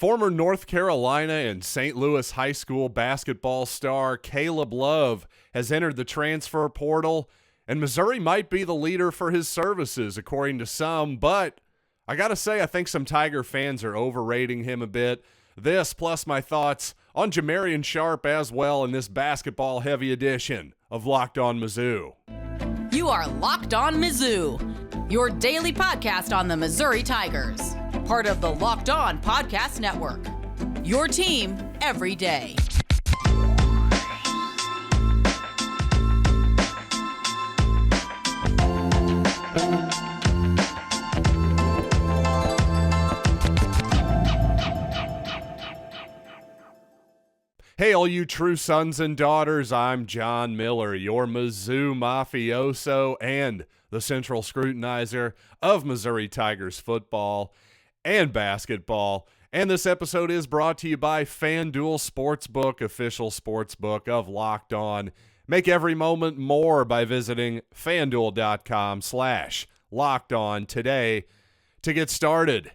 Former North Carolina and St. Louis high school basketball star Caleb Love has entered the transfer portal, and Missouri might be the leader for his services, according to some, but I gotta say, I think some Tiger fans are overrating him a bit. This, plus my thoughts on Jamarion Sharp as well in this basketball-heavy edition of Locked On Mizzou. You are Locked On Mizzou, your daily podcast on the Missouri Tigers. Part of the Locked On Podcast Network, your team every day. Hey, all you true sons and daughters, I'm John Miller, your Mizzou mafioso and the central scrutinizer of Missouri Tigers football and basketball. And this episode is brought to you by FanDuel Sportsbook, official sportsbook of Locked On. Make every moment more by visiting FanDuel.com/LockedOn today to get started.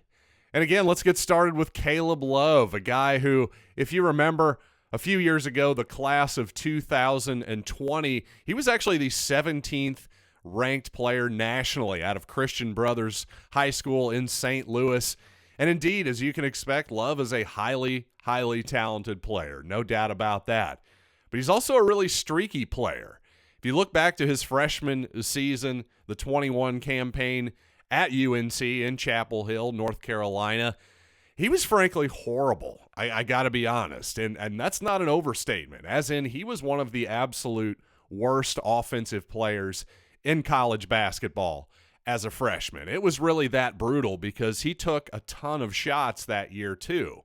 And again, let's get started with Caleb Love, a guy who, if you remember, a few years ago, the class of 2020, he was actually the 17th ranked player nationally out of Christian Brothers High School in St. Louis. And indeed, as you can expect, Love is a highly, highly talented player. No doubt about that. But he's also a really streaky player. If you look back to his freshman season, the 21 campaign at UNC in Chapel Hill, North Carolina, he was frankly horrible. I got to be honest. And that's not an overstatement, as in he was one of the absolute worst offensive players in college basketball as a freshman. It was really that brutal because he took a ton of shots that year too.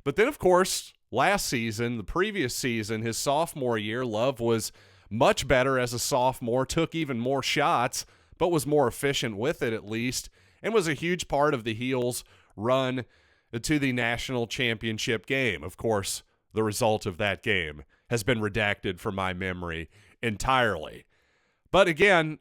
But then, of course, last season, the previous season, his sophomore year, Love was much better as a sophomore, took even more shots, but was more efficient with it at least, and was a huge part of the Heels' run to the national championship game. Of course, the result of that game has been redacted from my memory entirely. But again,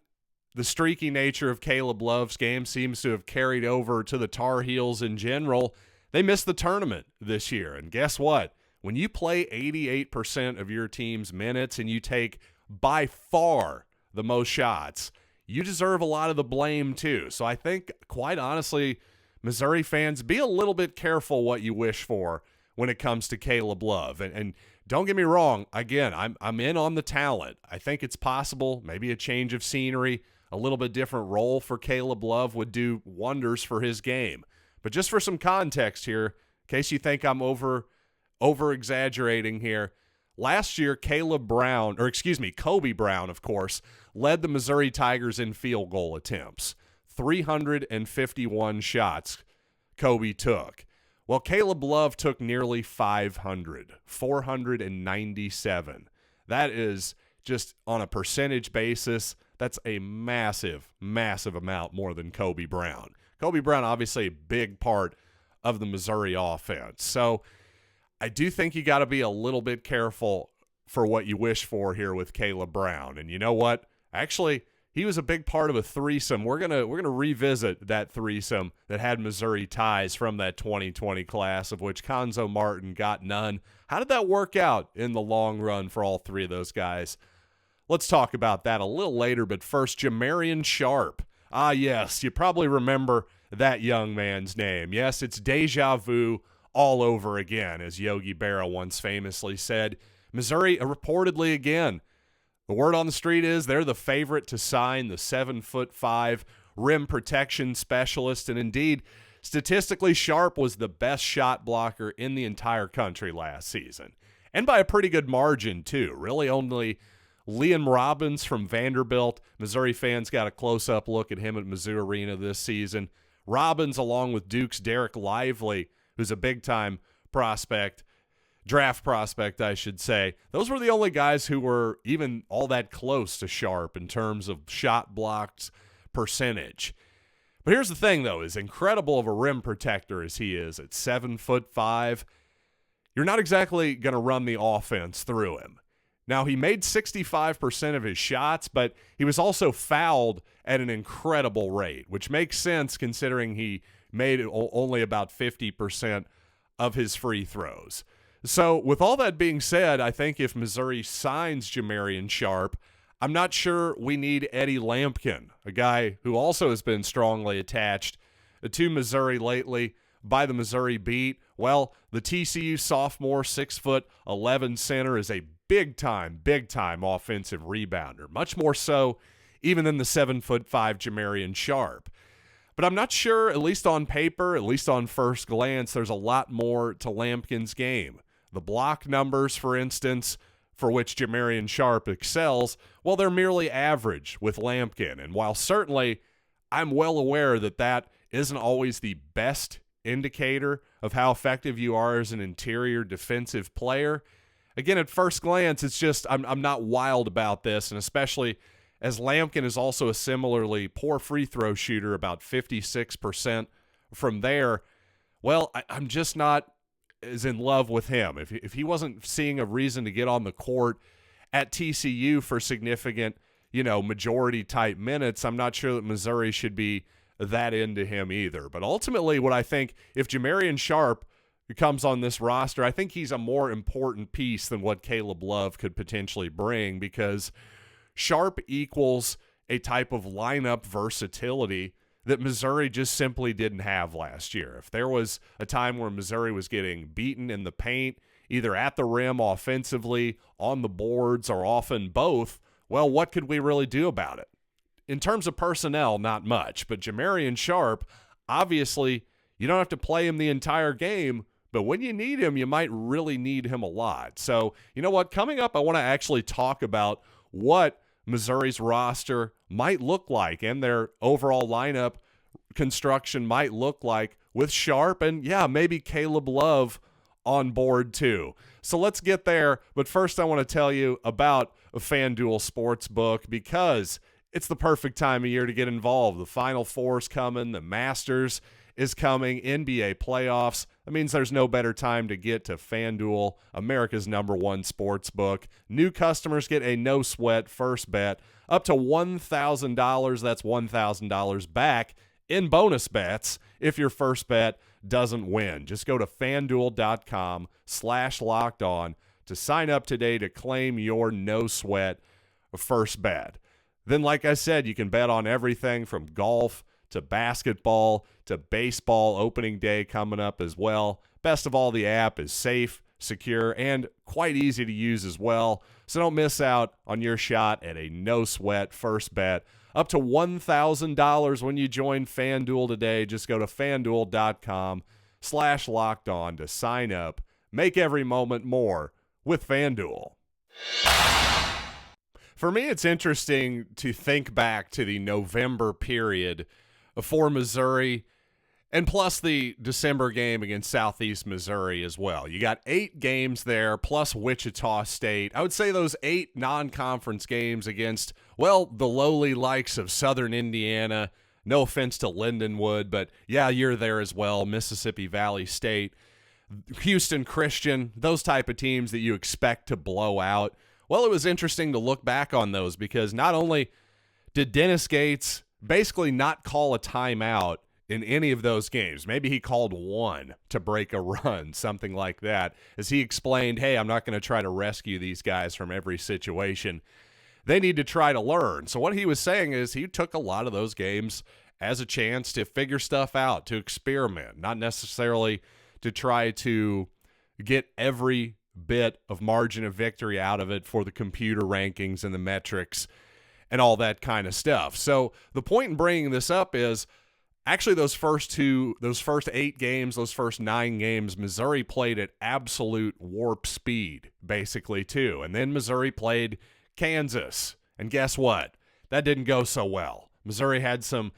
the streaky nature of Caleb Love's game seems to have carried over to the Tar Heels in general. They missed the tournament this year, and guess what? When you play 88% of your team's minutes and you take by far the most shots, you deserve a lot of the blame too. So I think, quite honestly, Missouri fans, be a little bit careful what you wish for when it comes to Caleb Love. And don't get me wrong, again, I'm in on the talent. I think it's possible, maybe a change of scenery, a little bit different role for Caleb Love would do wonders for his game. But just for some context here, in case you think I'm over-exaggerating here, last year, Kobe Brown, of course, led the Missouri Tigers in field goal attempts. 351 shots Kobe took. Well, Caleb Love took nearly 500, 497. That is just on a percentage basis, that's a massive, massive amount more than Kobe Brown. Kobe Brown, obviously a big part of the Missouri offense. So I do think you got to be a little bit careful for what you wish for here with Caleb Brown. And you know what? Actually, he was a big part of a threesome. We're gonna revisit that threesome that had Missouri ties from that 2020 class, of which Konzo Martin got none. How did that work out in the long run for all three of those guys? Let's talk about that a little later, but first, Jamarion Sharp. Ah, yes, you probably remember that young man's name. Yes, it's deja vu all over again, as Yogi Berra once famously said. Missouri reportedly again, the word on the street is they're the favorite to sign the 7'5" rim protection specialist. And indeed, statistically, Sharp was the best shot blocker in the entire country last season. And by a pretty good margin, too. Really only Liam Robbins from Vanderbilt. Missouri fans got a close-up look at him at Mizzou Arena this season. Robbins, along with Duke's Derek Lively, who's a big-time prospect, draft prospect, I should say. Those were the only guys who were even all that close to Sharp in terms of shot blocks percentage. But here's the thing, though, as incredible of a rim protector as he is at 7'5", you're not exactly going to run the offense through him. Now, he made 65% of his shots, but he was also fouled at an incredible rate, which makes sense considering he made only about 50% of his free throws. So with all that being said, I think if Missouri signs Jamarion Sharp, I'm not sure we need Eddie Lampkin, a guy who also has been strongly attached to Missouri lately by the Missouri beat. Well, the TCU sophomore 6'11" center is a big-time offensive rebounder, much more so even than the 7'5" Jamarion Sharp. But I'm not sure, at least on paper, at least on first glance, there's a lot more to Lampkin's game. The block numbers, for instance, for which Jamarion Sharp excels, well, they're merely average with Lampkin. And while certainly I'm well aware that that isn't always the best indicator of how effective you are as an interior defensive player, again, at first glance, it's just I'm not wild about this, and especially as Lampkin is also a similarly poor free throw shooter, about 56% from there. Well, I'm just not as in love with him. If he wasn't seeing a reason to get on the court at TCU for significant, majority type minutes, I'm not sure that Missouri should be that into him either. But ultimately, what I think, if Jamarion Sharp comes on this roster, I think he's a more important piece than what Caleb Love could potentially bring, because Sharp equals a type of lineup versatility that Missouri just simply didn't have last year. If there was a time where Missouri was getting beaten in the paint, either at the rim offensively, on the boards, or often both, well, what could we really do about it? In terms of personnel, not much. But Jamarion Sharp, obviously, you don't have to play him the entire game, but when you need him, you might really need him a lot. So, you know what? Coming up, I want to actually talk about what Missouri's roster might look like and their overall lineup construction might look like with Sharp and, maybe Caleb Love on board too. So let's get there. But first, I want to tell you about a FanDuel Sportsbook, because it's the perfect time of year to get involved. The Final Four's coming. The Masters is coming. NBA playoffs. That means there's no better time to get to FanDuel, America's #1 sports book. New customers get a no-sweat first bet up to $1,000. That's $1,000 back in bonus bets if your first bet doesn't win. Just go to FanDuel.com/lockedon to sign up today to claim your no-sweat first bet. Then, like I said, you can bet on everything from golf to basketball to baseball. Opening day coming up as well. Best of all, the app is safe, secure, and quite easy to use as well. So don't miss out on your shot at a no-sweat first bet up to $1,000 when you join FanDuel today. Just go to FanDuel.com/lockedon to sign up. Make every moment more with FanDuel. For me, it's interesting to think back to the November period for Missouri, and plus the December game against Southeast Missouri as well. You got 8 games there, plus Wichita State. I would say those 8 non-conference games against, well, the lowly likes of Southern Indiana. No offense to Lindenwood, but you're there as well. Mississippi Valley State, Houston Christian, those type of teams that you expect to blow out. Well, it was interesting to look back on those, because not only did Dennis Gates basically not call a timeout in any of those games. Maybe he called one to break a run, something like that, as he explained, hey, I'm not going to try to rescue these guys from every situation. They need to try to learn. So what he was saying is he took a lot of those games as a chance to figure stuff out, to experiment, not necessarily to try to get every bit of margin of victory out of it for the computer rankings and the metrics and all that kind of stuff. So the point in bringing this up is actually those first 8 games, those first 9 games, Missouri played at absolute warp speed, basically, too. And then Missouri played Kansas. And guess what? That didn't go so well. Missouri had some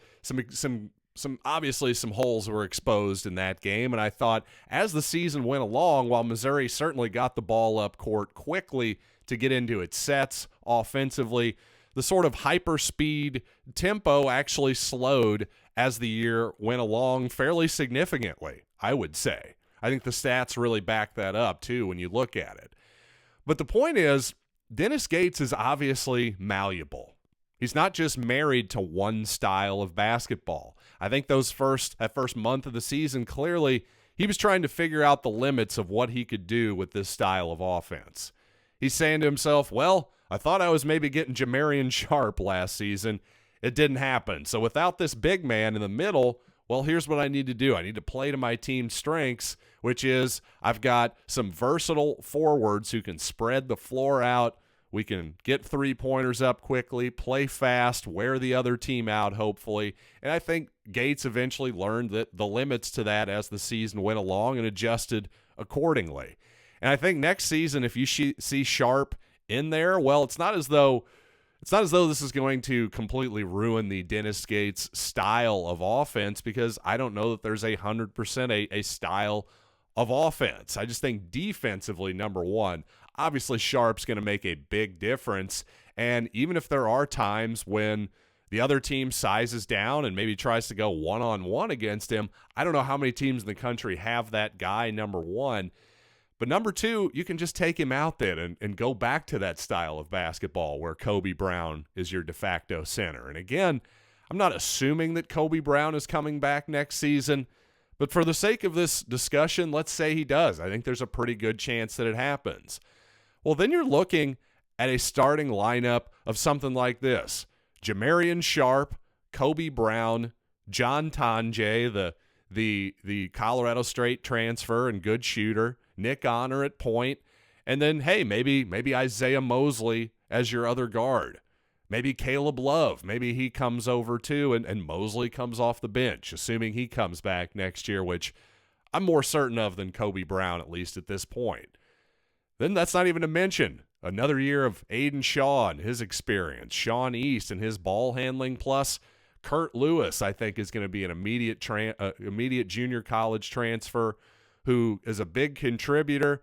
obviously some holes were exposed in that game. And I thought as the season went along, while Missouri certainly got the ball up court quickly to get into its sets offensively, the sort of hyper-speed tempo actually slowed as the year went along fairly significantly, I would say. I think the stats really back that up, too, when you look at it. But the point is, Dennis Gates is obviously malleable. He's not just married to one style of basketball. I think that first month of the season, clearly he was trying to figure out the limits of what he could do with this style of offense. He's saying to himself, well, I thought I was maybe getting Jamarion Sharp last season. It didn't happen. So without this big man in the middle, well, here's what I need to do. I need to play to my team's strengths, which is I've got some versatile forwards who can spread the floor out. We can get three-pointers up quickly, play fast, wear the other team out, hopefully. And I think Gates eventually learned that the limits to that as the season went along and adjusted accordingly. And I think next season, if you see Sharp in there, well, it's not as though this is going to completely ruin the Dennis Gates style of offense, because I don't know that there's 100% a style of offense. I just think defensively, number one, obviously Sharp's going to make a big difference. And even if there are times when the other team sizes down and maybe tries to go one-on-one against him, I don't know how many teams in the country have that guy, number one. But number two, you can just take him out then and go back to that style of basketball where Kobe Brown is your de facto center. And again, I'm not assuming that Kobe Brown is coming back next season, but for the sake of this discussion, let's say he does. I think there's a pretty good chance that it happens. Well, then you're looking at a starting lineup of something like this: Jamarion Sharp, Kobe Brown, John Tonje, the Colorado State transfer and good shooter, Nick Honor at point, and then, hey, maybe Isaiah Mosley as your other guard. Maybe Caleb Love. Maybe he comes over too, and Mosley comes off the bench, assuming he comes back next year, which I'm more certain of than Kobe Brown, at least at this point. Then that's not even to mention another year of Aiden Shaw and his experience, Sean East and his ball handling, plus Kurt Lewis, I think, is going to be an immediate junior college transfer who is a big contributor.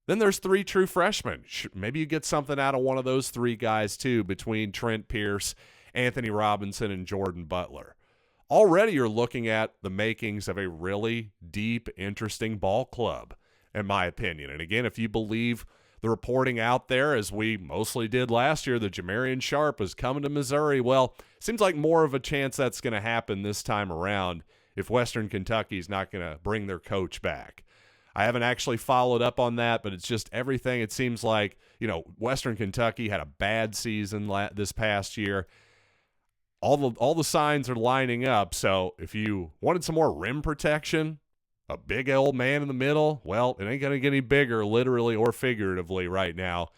Then there's three true freshmen. Maybe you get something out of one of those three guys too, between Trent Pierce, Anthony Robinson, and Jordan Butler. Already you're looking at the makings of a really deep, interesting ball club, in my opinion. And again, if you believe the reporting out there, as we mostly did last year, that Jamarion Sharp is coming to Missouri, well, seems like more of a chance that's going to happen this time around if Western Kentucky's not going to bring their coach back. I haven't actually followed up on that, but it's just everything. It seems like, Western Kentucky had a bad season this past year. All the signs are lining up. So if you wanted some more rim protection, a big old man in the middle, well, it ain't going to get any bigger, literally or figuratively, right now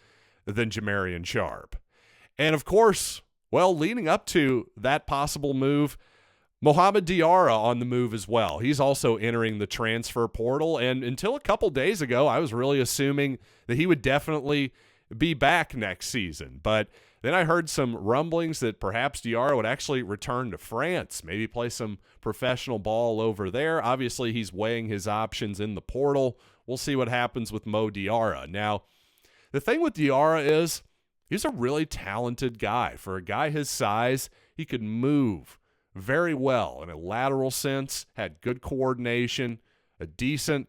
than Jamarion Sharp. And of course, well, leading up to that possible move, Mohamed Diarra on the move as well. He's also entering the transfer portal, and until a couple days ago, I was really assuming that he would definitely be back next season. But then I heard some rumblings that perhaps Diarra would actually return to France, maybe play some professional ball over there. Obviously, he's weighing his options in the portal. We'll see what happens with Mo Diarra. Now, the thing with Diarra is he's a really talented guy. For a guy his size, he could move very well in a lateral sense, had good coordination, a decent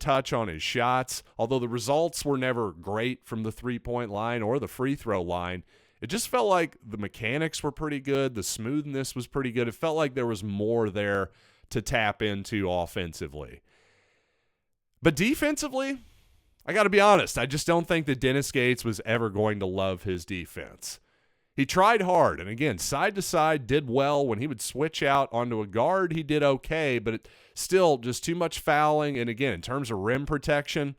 touch on his shots. Although the results were never great from the three-point line or the free throw line, it just felt like the mechanics were pretty good. The smoothness was pretty good. It felt like there was more there to tap into offensively. But defensively, I got to be honest, I just don't think that Dennis Gates was ever going to love his defense. He tried hard, and again, side to side, did well. When he would switch out onto a guard, he did okay, but it still just too much fouling. And again, in terms of rim protection,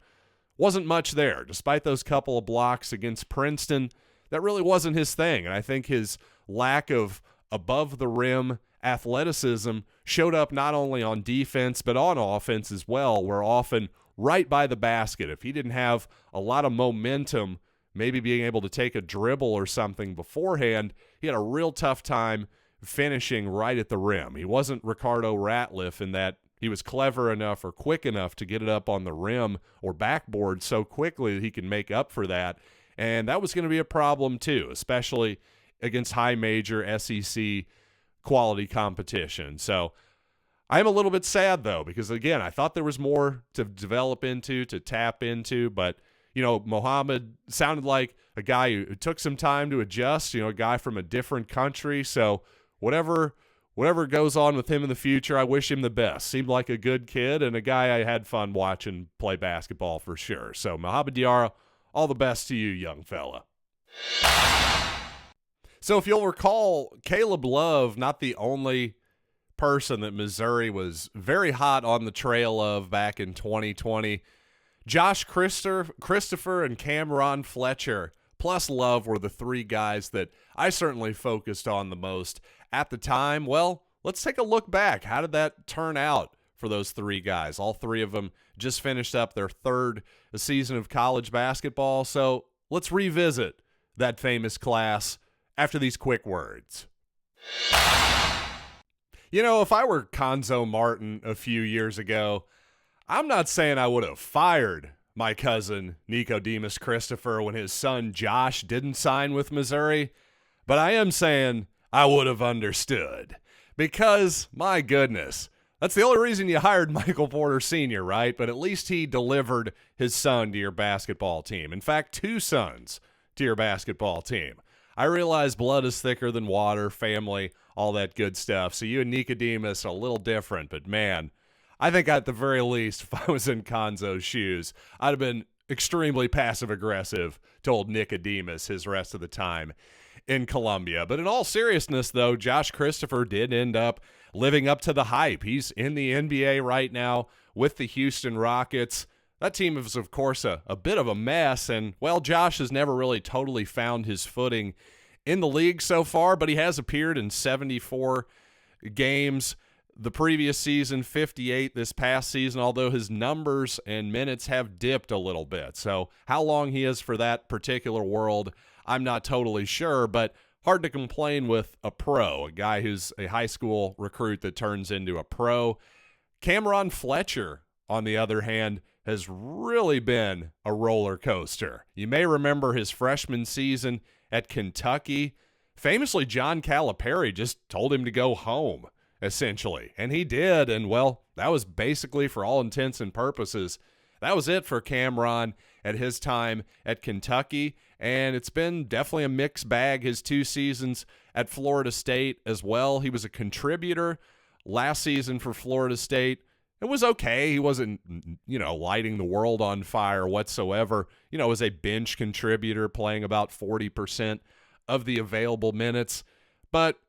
wasn't much there. Despite those couple of blocks against Princeton, that really wasn't his thing. And I think his lack of above-the-rim athleticism showed up not only on defense, but on offense as well, where often right by the basket, if he didn't have a lot of momentum, maybe being able to take a dribble or something beforehand, he had a real tough time finishing right at the rim. He wasn't Ricardo Ratliff in that he was clever enough or quick enough to get it up on the rim or backboard so quickly that he can make up for that. And that was going to be a problem too, especially against high major SEC quality competition. So I'm a little bit sad though, because again, I thought there was more to develop into, to tap into, but Mohamed sounded like a guy who took some time to adjust, a guy from a different country. So whatever whatever goes on with him in the future, I wish him the best. Seemed like a good kid and a guy I had fun watching play basketball for sure. So, Mohamed Diarra, all the best to you, young fella. So, if you'll recall, Caleb Love, not the only person that Missouri was very hot on the trail of back in 2020. Josh Christopher and Cameron Fletcher plus Love were the three guys that I certainly focused on the most at the time. Well, let's take a look back. How did that turn out for those three guys? All three of them just finished up their third season of college basketball. So let's revisit that famous class after these quick words. You know, if I were Conzo Martin a few years ago, I'm not saying I would have fired my cousin Nicodemus Christopher when his son Josh didn't sign with Missouri, but I am saying I would have understood. Because, my goodness, that's the only reason you hired Michael Porter Sr., right? But at least he delivered his son to your basketball team. In fact, two sons to your basketball team. I realize blood is thicker than water, family, all that good stuff. So you and Nicodemus are a little different, but man, I think at the very least, if I was in Conzo's shoes, I'd have been extremely passive-aggressive to old Nicodemus his rest of the time in Columbia. But in all seriousness, though, Josh Christopher did end up living up to the hype. He's in the NBA right now with the Houston Rockets. That team is, of course, a bit of a mess, and, well, Josh has never really totally found his footing in the league so far, but he has appeared in 74 games the previous season, 58 this past season, although his numbers and minutes have dipped a little bit. So how long he is for that particular world, I'm not totally sure, but hard to complain with a pro, a guy who's a high school recruit that turns into a pro. Cameron Fletcher, on the other hand, has really been a roller coaster. You may remember his freshman season at Kentucky. Famously, John Calipari just told him to go home, essentially. And he did, and, well, that was basically, for all intents and purposes, that was it for Cameron at his time at Kentucky. And it's been definitely a mixed bag his 2 seasons at Florida State as well. He was a contributor last season for Florida State. It was okay. He wasn't, lighting the world on fire whatsoever. As a bench contributor, playing about 40% of the available minutes. But,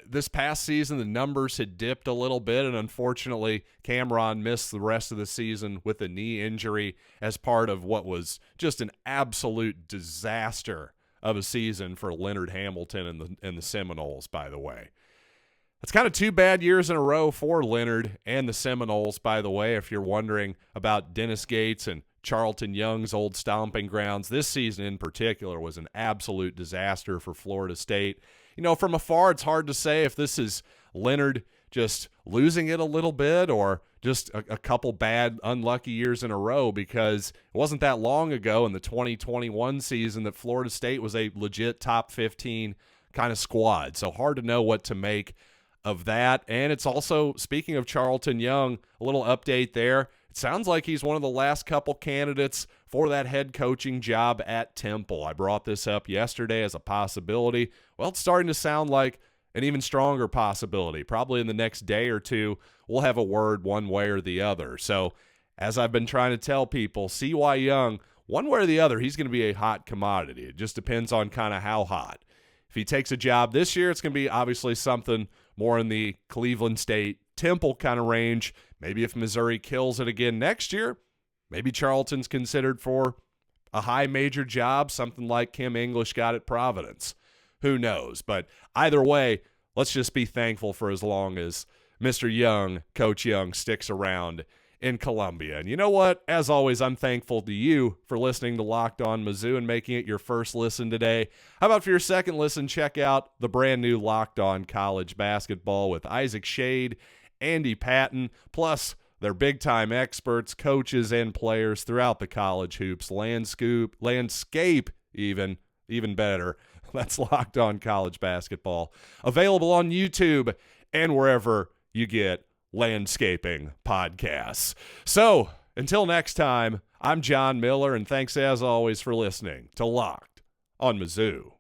this past season, the numbers had dipped a little bit, and unfortunately, Cameron missed the rest of the season with a knee injury as part of what was just an absolute disaster of a season for Leonard Hamilton and the Seminoles, by the way. It's kind of 2 bad years in a row for Leonard and the Seminoles, by the way, if you're wondering about Dennis Gates and Charlton Young's old stomping grounds. This season in particular was an absolute disaster for Florida State. From afar, it's hard to say if this is Leonard just losing it a little bit or just a couple bad, unlucky years in a row, because it wasn't that long ago in the 2021 season that Florida State was a legit top 15 kind of squad. So hard to know what to make of that. And it's also, speaking of Charlton Young, a little update there. It sounds like he's one of the last couple candidates for that head coaching job at Temple. I brought this up yesterday as a possibility. Well, it's starting to sound like an even stronger possibility. Probably in the next day or two, we'll have a word one way or the other. So, as I've been trying to tell people, C.Y. Young, one way or the other, he's going to be a hot commodity. It just depends on kind of how hot. If he takes a job this year, it's going to be obviously something more in the Cleveland State, Temple kind of range. Maybe if Missouri kills it again next year, maybe Charlton's considered for a high major job, something like Kim English got at Providence. Who knows? But either way, let's just be thankful for as long as Mr. Young, Coach Young, sticks around in Columbia. And you know what? As always, I'm thankful to you for listening to Locked On Mizzou and making it your first listen today. How about for your second listen, check out the brand new Locked On College Basketball with Isaac Shade, Andy Patton, plus their big-time experts, coaches, and players throughout the college hoops landscape even better. That's Locked On College Basketball. Available on YouTube and wherever you get landscaping podcasts. So, until next time, I'm John Miller, and thanks as always for listening to Locked On Mizzou.